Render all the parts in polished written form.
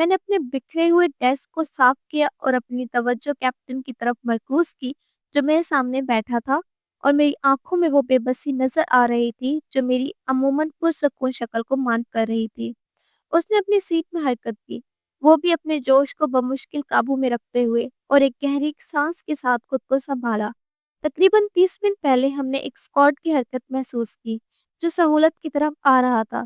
میں نے اپنے بکھرے ہوئے ڈیسک کو صاف کیا اور اپنی توجہ کیپٹن کی طرف مرکوز کی جو میرے سامنے بیٹھا تھا، اور میری آنکھوں میں وہ بے بسی نظر آ رہی تھی جو میری عموماً پرسکون شکل کو ماند کر رہی تھی۔ اس نے اپنی سیٹ میں حرکت کی، وہ بھی اپنے جوش کو بمشکل قابو میں رکھتے ہوئے، اور ایک گہری سانس کے ساتھ خود کو سنبھالا۔ تقریباً 30 منٹ پہلے ہم نے ایک اسکواڈ کی حرکت محسوس کی جو سہولت کی طرف آ رہا تھا۔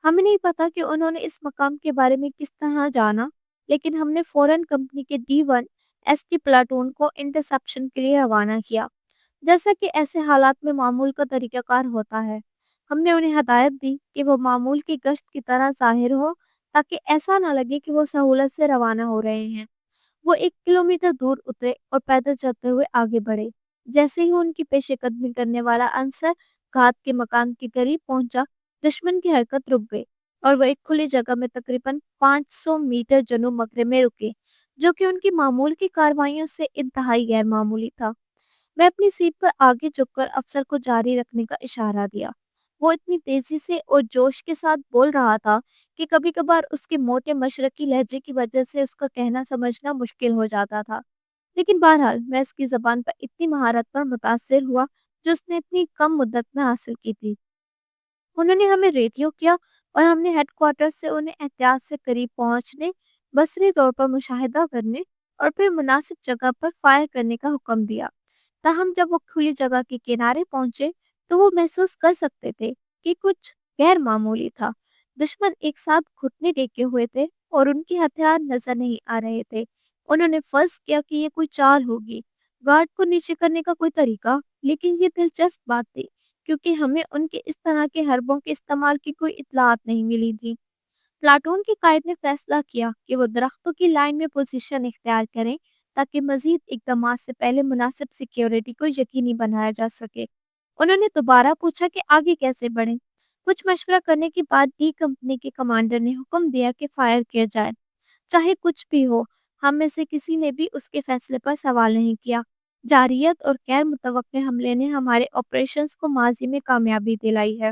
ہمیں نہیں پتا کہ انہوں نے اس مقام کے بارے میں کس طرح جانا، لیکن ہم نے فوراً کمپنی کے D1 ST پلاٹون کو انٹرسپشن کے لیے روانہ کیا، جیسا کہ ایسے حالات میں معمول کا طریقہ کار ہوتا ہے۔ ہم نے انہیں ہدایت دی کہ وہ معمول کی گشت کی طرح ظاہر ہو تاکہ ایسا نہ لگے کہ وہ سہولت سے روانہ ہو رہے ہیں۔ وہ 1 کلومیٹر دور اترے اور پیدل چلتے ہوئے آگے بڑھے۔ جیسے ہی ان کی پیش قدمی کرنے والا عنصر گھات کے مکان کے قریب پہنچا، دشمن کی حرکت رک گئی اور وہ ایک کھلی جگہ میں تقریباً 500 میٹر جنوب مغرب میں رکے، جو کہ ان کی معمول کی کارروائیوں سے انتہائی غیر معمولی تھا۔ میں اپنی سیٹ پر آگے جھک کر افسر کو جاری رکھنے کا اشارہ دیا۔ وہ اتنی تیزی سے اور جوش کے ساتھ بول رہا تھا کہ کبھی کبھار اس کے موٹے مشرقی لہجے کی وجہ سے اس کا کہنا سمجھنا مشکل ہو جاتا تھا، لیکن بہرحال میں اس کی زبان پر اتنی مہارت پر متاثر ہوا جو اس نے اتنی کم مدت میں حاصل کی تھی۔ انہوں نے ہمیں ریڈیو کیا اور ہم نے ہیڈ کوارٹر سے انہیں احتیاط سے قریب پہنچنے، بصری طور پر مشاہدہ کرنے اور پھر مناسب جگہ پر فائر کرنے کا حکم دیا۔ تاہم جب وہ کھلی جگہ کے کنارے پہنچے تو وہ محسوس کر سکتے تھے کہ کچھ غیر معمولی تھا۔ دشمن ایک ساتھ گھٹنے ٹیکے ہوئے تھے اور ان کے ہتھیار نظر نہیں آ رہے تھے۔ انہوں نے فرض کیا کہ یہ کوئی چال ہوگی، گارڈ کو نیچے کرنے کا کوئی طریقہ، لیکن یہ دلچسپ بات تھی کیونکہ ہمیں ان کے اس طرح کے حربوں کے استعمال کی کوئی اطلاعات نہیں ملی تھی۔ پلاٹون کے قائد نے فیصلہ کیا کہ وہ درختوں کی لائن میں پوزیشن اختیار کریں تاکہ مزید اقدامات سے پہلے مناسب سیکیورٹی کو یقینی بنایا جا سکے۔ انہوں نے دوبارہ پوچھا کہ آگے کیسے بڑھیں۔ کچھ مشورہ کرنے کے بعد ڈی کمپنی کے کمانڈر نے حکم دیا کہ فائر کیا جائے، چاہے کچھ بھی ہو۔ ہم میں سے کسی نے بھی اس کے فیصلے پر سوال نہیں کیا۔ جارحیت اور غیر متوقع حملے نے ہمارے آپریشنز کو ماضی میں کامیابی دلائی ہے۔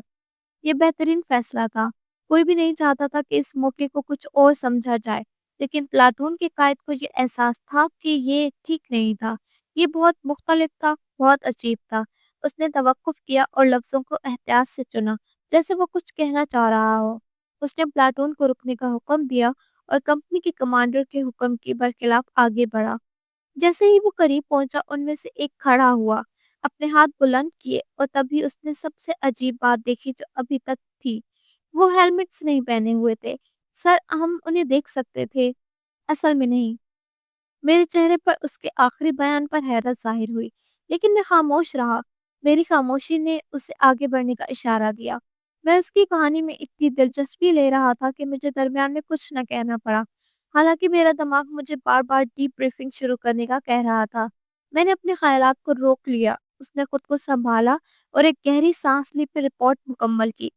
یہ بہترین فیصلہ تھا۔ کوئی بھی نہیں چاہتا تھا کہ اس موقع کو کچھ اور سمجھا جائے، لیکن پلاٹون کے قائد کو یہ احساس تھا کہ یہ ٹھیک نہیں تھا۔ یہ بہت مختلف تھا، بہت عجیب تھا۔ اس نے توقف کیا اور لفظوں کو احتیاط سے چنا، جیسے وہ کچھ کہنا چاہ رہا ہو۔ اس نے پلاٹون کو رکنے کا حکم دیا اور کمپنی کے کمانڈر کے حکم کی برخلاف آگے بڑھا۔ جیسے ہی وہ قریب پہنچا، ان میں سے ایک کھڑا ہوا، اپنے ہاتھ بلند کیے، اور تبھی اس نے سب سے عجیب بات دیکھی جو ابھی تک تھی۔ وہ ہیلمٹس نہیں پہنے ہوئے تھے۔ سر، ہم انہیں دیکھ سکتے تھے، اصل میں نہیں۔ میرے چہرے پر اس کے آخری بیان پر حیرت ظاہر ہوئی، لیکن میں خاموش رہا۔ میری خاموشی نے اسے آگے بڑھنے کا اشارہ دیا۔ میں اس کی کہانی میں اتنی دلچسپی لے رہا تھا کہ مجھے درمیان میں کچھ نہ کہنا پڑا، حالانکہ میرا دماغ مجھے بار بار ڈی بریفنگ شروع کرنے کا کہہ رہا تھا۔ میں نے اپنے خیالات کو روک لیا۔ اس نے خود کو سنبھالا اور ایک گہری سانس لی، پھر رپورٹ مکمل کی۔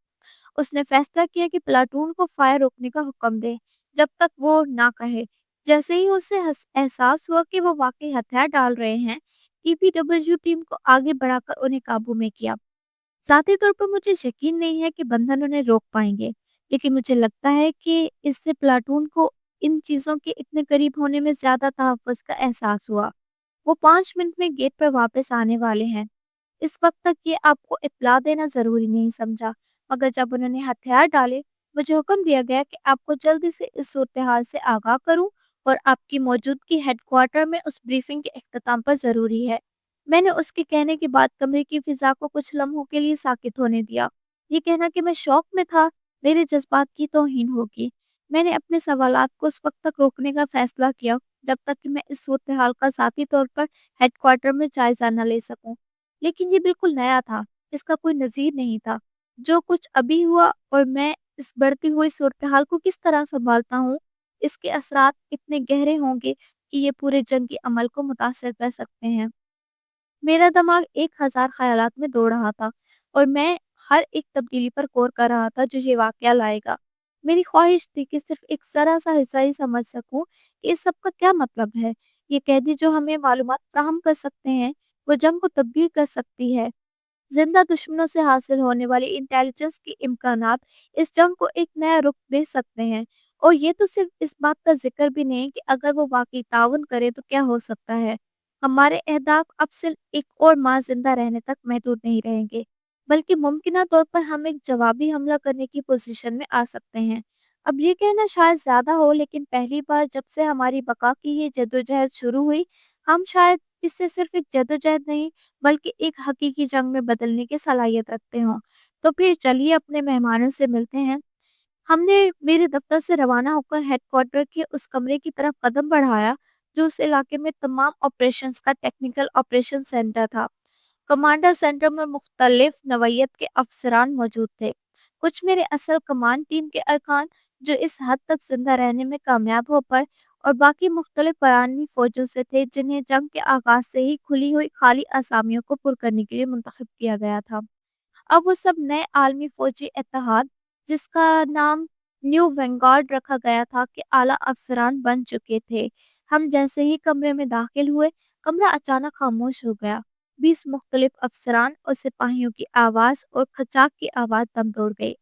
اس نے فیصلہ کیا کہ پلاٹون کو فائر روکنے کا حکم دے جب تک وہ نہ کہے۔ جیسے ہی اسے احساس ہوا کہ وہ واقعی ہتھیار ڈال رہے ہیں، EPW ٹیم کو آگے بڑھا کر انہیں قابو میں کیا۔ ذاتی طور پر مجھے یقین نہیں ہے کہ بندھن انہیں روک پائیں گے، لیکن مجھے لگتا ہے کہ اس سے پلاٹون کو ان چیزوں کے اتنے قریب ہونے میں زیادہ تحفظ کا احساس ہوا۔ وہ 5 منٹ میں گیٹ پر واپس آنے والے ہیں۔ اس وقت تک یہ آپ کو اطلاع دینا ضروری نہیں سمجھا، مگر جب انہوں نے ہتھیار ڈالے، مجھے حکم دیا گیا کہ آپ کو جلدی سے اس صورتحال سے آگاہ کروں اور آپ کی موجودگی ہیڈ کوارٹر میں اس بریفنگ کے اختتام پر ضروری ہے۔ میں نے اس کے کہنے کے بعد کمرے کی فضا کو کچھ لمحوں کے لیے ساکت ہونے دیا۔ یہ کہنا کہ میں شوق میں تھا میرے جذبات کی توہین ہوگی۔ میں نے اپنے سوالات کو اس وقت تک روکنے کا فیصلہ کیا جب تک کہ میں اس صورتحال کا ذاتی طور پر ہیڈ کوارٹر میں جائزہ نہ لے سکوں، لیکن یہ بالکل نیا تھا، اس کا کوئی نظیر نہیں تھا۔ جو کچھ ابھی ہوا اور میں اس بڑھتی ہوئی صورتحال کو کس طرح سنبھالتا ہوں، اس کے اثرات اتنے گہرے ہوں گے کہ یہ پورے جنگی عمل کو متاثر کر سکتے ہیں۔ میرا دماغ 1000 خیالات میں دوڑ رہا تھا اور میں ہر ایک تبدیلی پر غور کر رہا تھا جو یہ واقعہ لائے گا۔ میری خواہش تھی کہ صرف ایک ذرا سا حصہ ہی سمجھ سکوں کہ اس سب کا کیا مطلب ہے۔ یہ قیدی جو ہمیں معلومات فراہم کر سکتے ہیں، وہ جنگ کو تبدیل کر سکتی ہے۔ زندہ دشمنوں سے حاصل ہونے والی انٹیلیجنس کے امکانات اس جنگ کو ایک نیا رخ دے سکتے ہیں، اور یہ تو صرف اس بات کا ذکر بھی نہیں کہ اگر وہ واقعی تعاون کرے تو کیا ہو سکتا ہے۔ ہمارے اہداف اب صرف ایک اور ماہ زندہ رہنے تک محدود نہیں رہیں گے، بلکہ ممکنہ طور پر ہم ایک جوابی حملہ کرنے کی پوزیشن میں آ سکتے ہیں۔ اب یہ کہنا شاید زیادہ ہو، لیکن پہلی بار جب سے ہماری بقا کی یہ جدوجہد شروع ہوئی، ہم شاید اس سے صرف ایک جدوجہد نہیں بلکہ ایک حقیقی جنگ میں بدلنے کی صلاحیت رکھتے ہوں۔ تو پھر چلیے اپنے مہمانوں سے ملتے ہیں۔ ہم نے میرے دفتر سے روانہ ہو کر ہیڈ کوارٹر کے اس کمرے کی طرف قدم بڑھایا جو اس علاقے میں تمام آپریشنز کا ٹیکنیکل آپریشن سینٹر تھا۔ کمانڈر سینٹر میں مختلف نوعیت کے افسران موجود تھے، کچھ میرے اصل کمان ٹیم کے ارکان جو اس حد تک زندہ رہنے میں کامیاب ہو پائے، اور باقی مختلف برانوی فوجوں سے تھے جنہیں جنگ کے آغاز سے ہی کھلی ہوئی خالی اسامیوں کو پر کرنے کے لیے منتخب کیا گیا تھا۔ اب وہ سب نئے عالمی فوجی اتحاد جس کا نام نیو وینگارڈ رکھا گیا تھا کے اعلیٰ افسران بن چکے تھے۔ ہم جیسے ہی کمرے میں داخل ہوئے، کمرہ اچانک خاموش ہو گیا۔ 20 مختلف افسران اور سپاہیوں کی آواز اور کھچاک کی آواز دم توڑ گئی۔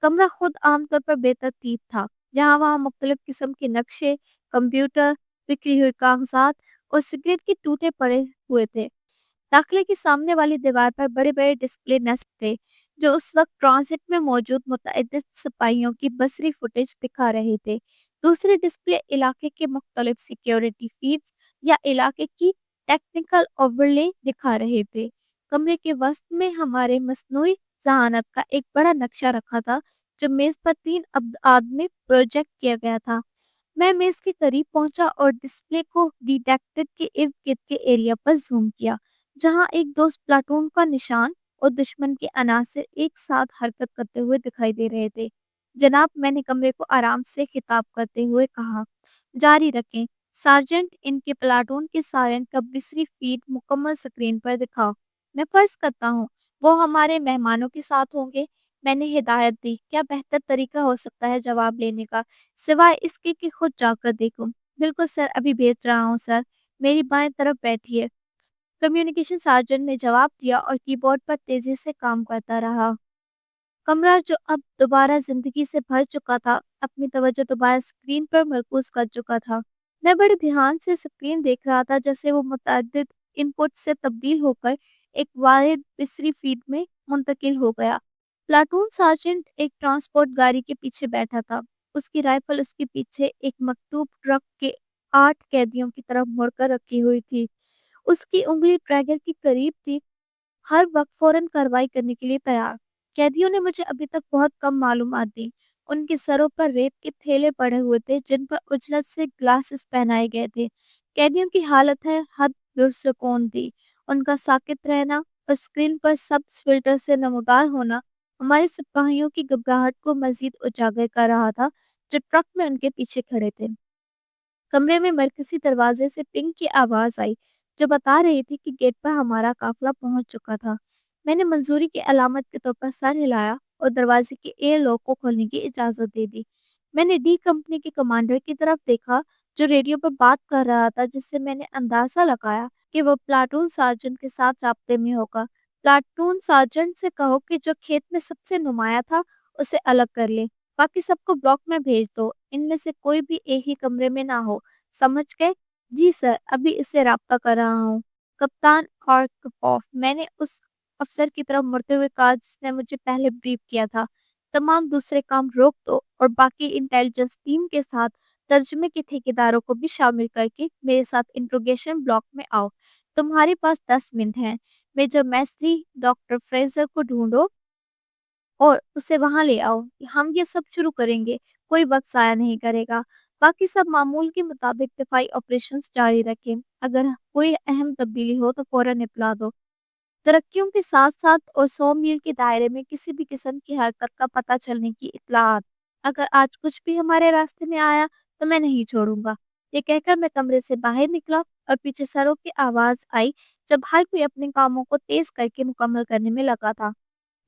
کمرہ خود عام طور پر بے ترتیب تھا، جہاں وہاں مختلف قسم کے نقشے، کمپیوٹر، بکھری ہوئی کاغذات اور سگریٹ کے ٹوٹے پڑے ہوئے تھے۔ داخلے کی سامنے والی دیوار پر بڑے بڑے ڈسپلے نصب تھے جو اس وقت ٹرانزٹ میں موجود متعدد سپاہیوں کی بصری فوٹیج دکھا رہے تھے۔ دوسرے ڈسپلے علاقے کے مختلف سیکیورٹی فیڈز یا علاقے کی ٹیکنیکل اوورلے دکھا رہے تھے۔ کمرے کے وسط میں ہمارے مصنوعی ذہانت کا ایک بڑا نقشہ رکھا تھا جو میز پر 3 ابعاد میں پروجیکٹ کیا گیا تھا۔ میں میز کے قریب پہنچا اور ڈسپلے کو ڈیٹیکٹڈ کے ارد گرد کے ایریا پر زوم کیا جہاں ایک دوست پلاٹون کا نشان اور دشمن کے عناصر ایک ساتھ حرکت کرتے ہوئے دکھائی دے رہے تھے۔ جناب، میں نے کمرے کو آرام سے خطاب کرتے ہوئے کہا، جاری رکھیں سارجنٹ، ان کے پلاٹون کے سائرن کا بصری فیڈ مکمل سکرین پر دکھاؤ۔ میں فرض کرتا ہوں وہ ہمارے مہمانوں کے ساتھ ہوں گے۔ میں نے ہدایت دی۔ کیا بہتر طریقہ ہو سکتا ہے جواب لینے کا سوائے اس کے کہ خود جا کر دیکھوں؟ بالکل سر، ابھی بھیج رہا ہوں سر، میری بائیں طرف بیٹھیے۔ کمیونیکیشن سارجنٹ نے جواب دیا اور کی بورڈ پر تیزی سے کام کرتا رہا۔ کمرہ جو اب دوبارہ زندگی سے بھر چکا تھا اپنی توجہ دوبارہ اسکرین پر مرکوز کر چکا تھا۔ میں بڑے دھیان سے اسکرین دیکھ رہا تھا جیسے وہ متعدد ان پٹ سے تبدیل ہو کر ایک واحد بصری فیڈ میں منتقل ہو گیا۔ پلاٹون سارجنٹ ایک ٹرانسپورٹ گاڑی کے پیچھے بیٹھا تھا، اس کی رائفل اس کے پیچھے ایک مکتوب ٹرک کے 8 قیدیوں کی طرف مڑ کر رکھی ہوئی تھی۔ اس کی انگلی ٹریگر کے قریب تھی، ہر وقت فوراً کارروائی کرنے کے لیے تیار۔ قیدیوں نے مجھے ابھی تک بہت کم معلومات دی۔ ان کے سروں پر ریت کے تھیلے پڑے ہوئے تھے جن پر اجلت سے گلاسز پہنائے گئے تھے۔ قیدیوں کی حالت ہے حد پرسکون تھی۔ ان کا ساکت رہنا اور اسکرین پر سبز فلٹر سے نمودار ہونا ہمارے سپاہیوں کی گھبراہٹ کو مزید اجاگر کر رہا تھا جو ٹرک میں ان کے پیچھے کھڑے تھے۔ کمرے میں مرکزی دروازے سے پنگ کی آواز آئی جو بتا رہی تھی کہ گیٹ پر ہمارا قافلہ پہنچ چکا تھا۔ میں نے منظوری کی علامت کے طور پر سر ہلایا اور دروازے کے ایئر لاک کو کھولنے کی اجازت دے دی۔ میں نے ڈی کمپنی کے کمانڈر کی طرف دیکھا جو ریڈیو پر بات کر رہا تھا، جس سے میں نے اندازہ لگایا کہ وہ پلاٹون سارجنٹ کے ساتھ رابطے میں ہوگا۔ پلاٹون سارجنٹ سے کہو کہ جو کھیت میں سب سے نمایاں تھا اسے الگ کر لے، باقی سب کو بلاک میں بھیج دو، ان میں سے کوئی بھی ایک ہی کمرے میں نہ ہو، سمجھ گئے؟ جی سر، ابھی اس سے رابطہ کر رہا ہوں کپتان آرکپوف۔ میں نے اس افسر کی طرف مڑتے ہوئے کہا جس نے مجھے پہلے بریف کیا تھا، تمام دوسرے کام روک دو اور باقی انٹیلیجنس ٹیم کے ساتھ ترجمے کے ٹھیکیداروں کو بھی شامل کر کے میرے ساتھ انٹروگیشن بلاک میں آؤ۔ تمہارے پاس 10 منٹ ہیں۔ میجر میسری ڈاکٹر فریزر کو ڈھونڈو اور اسے وہاں لے آؤ۔ ہم یہ سب شروع کریں گے، کوئی وقت ضائع نہیں کرے گا۔ باقی سب معمول کے مطابق دفاعی آپریشنز جاری رکھیں۔ اگر کوئی اہم تبدیلی ہو تو فوراً اطلاع دو۔ ترقیوں کے ساتھ ساتھ اور 100 میل کے دائرے میں کسی بھی قسم کی حرکت کا پتہ چلنے کی اطلاعات۔ اگر آج کچھ بھی ہمارے راستے میں آیا تو میں نہیں چھوڑوں گا۔ یہ کہہ کر میں کمرے سے باہر نکلا اور پیچھے سروں کی آواز آئی جب ہر کوئی اپنے کاموں کو تیز کر کے مکمل کرنے میں لگا تھا۔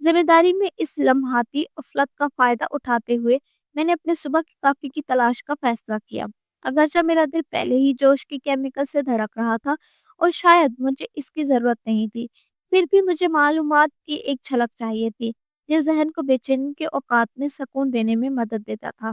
ذمہ داری میں اس لمحاتی غفلت کا فائدہ اٹھاتے ہوئے میں نے اپنے صبح کی کافی کی تلاش کا فیصلہ کیا۔ اگرچہ میرا دل پہلے ہی جوش کی کیمیکل سے دھڑک رہا تھا اور شاید مجھے اس کی ضرورت نہیں تھی، پھر بھی مجھے معلومات کی ایک جھلک چاہیے تھی۔ یہ ذہن کو بے چینی کے اوقات میں سکون دینے میں مدد دیتا تھا۔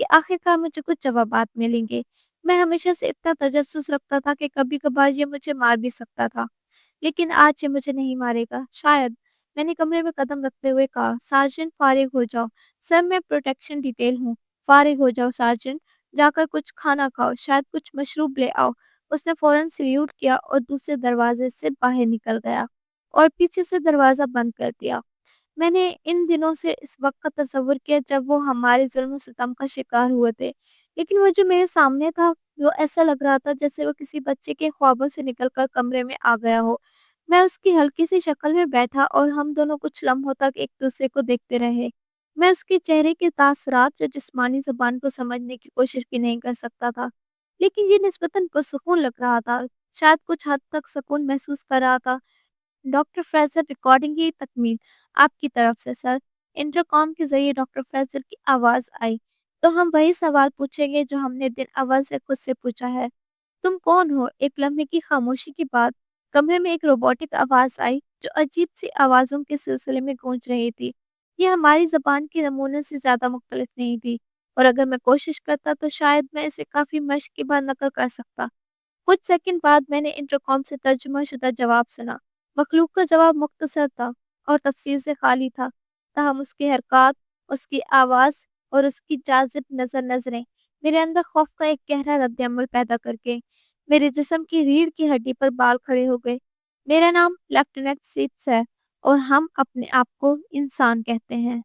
کہ آخرکار مجھے کچھ جوابات ملیں گے۔ میں ہمیشہ سے اتنا تجسس رکھتا تھا کہ کبھی کبھار یہ مجھے مار بھی سکتا تھا، لیکن آج یہ مجھے نہیں مارے گا، شاید۔ میں نے کمرے میں قدم رکھتے ہوئے کہا، سارجنٹ فارغ ہو جاؤ، سر میں پروٹیکشن ڈیٹیل ہوں، فارغ ہو جاؤ سارجنٹ، جا کر کچھ کھانا کھاؤ، شاید کچھ مشروب لے آؤ۔ اس نے فوراً سلیوٹ کیا اور دوسرے دروازے سے باہر نکل گیا اور پیچھے سے دروازہ بند کر دیا۔ میں نے ان دنوں سے اس وقت کا تصور کیا جب وہ ہمارے ظلم و ستم کا شکار ہوئے تھے، لیکن وہ جو میرے سامنے تھا وہ ایسا لگ رہا تھا جیسے وہ کسی بچے کے خوابوں سے نکل کر کمرے میں آ گیا ہو۔ میں اس کی ہلکی سی شکل میں بیٹھا اور ہم دونوں کچھ لمحوں تک ایک دوسرے کو دیکھتے رہے۔ میں اس کے چہرے کے تاثرات جو جسمانی زبان کو سمجھنے کی کوشش بھی نہیں کر سکتا تھا، لیکن یہ نسبتاً پرسکون لگ رہا تھا، شاید کچھ حد تک سکون محسوس کر رہا تھا۔ ڈاکٹر فریزر ریکارڈنگ کی تکمیل آپ کی طرف سے سر۔ انٹرکام کے ذریعے ڈاکٹر فریزر کی آواز آئی۔ تو ہم وہی سوال پوچھیں گے جو ہم نے دن اول سے خود سے پوچھا ہے، تم کون ہو؟ ایک لمحے کی خاموشی کے بعد کمرے میں ایک روبوٹک آواز آئی جو عجیب سی آوازوں کے سلسلے میں گونج رہی تھی۔ یہ ہماری زبان کے نمونوں سے زیادہ مختلف نہیں تھی، اور اگر میں کوشش کرتا تو شاید میں اسے کافی مشق کے بعد نقل کر سکتا۔ کچھ سیکنڈ بعد میں نے انٹرکام سے ترجمہ شدہ جواب سنا۔ مخلوق کا جواب مختصر تھا اور تفصیل سے خالی تھا، تاہم اس کی حرکات، اس کی آواز اور اس کی جاذب نظریں میرے اندر خوف کا ایک گہرا رد عمل پیدا کر کے میرے جسم کی ریڑھ کی ہڈی پر بال کھڑے ہو گئے۔ میرا نام لیفٹیننٹ سیٹس ہے اور ہم اپنے آپ کو انسان کہتے ہیں۔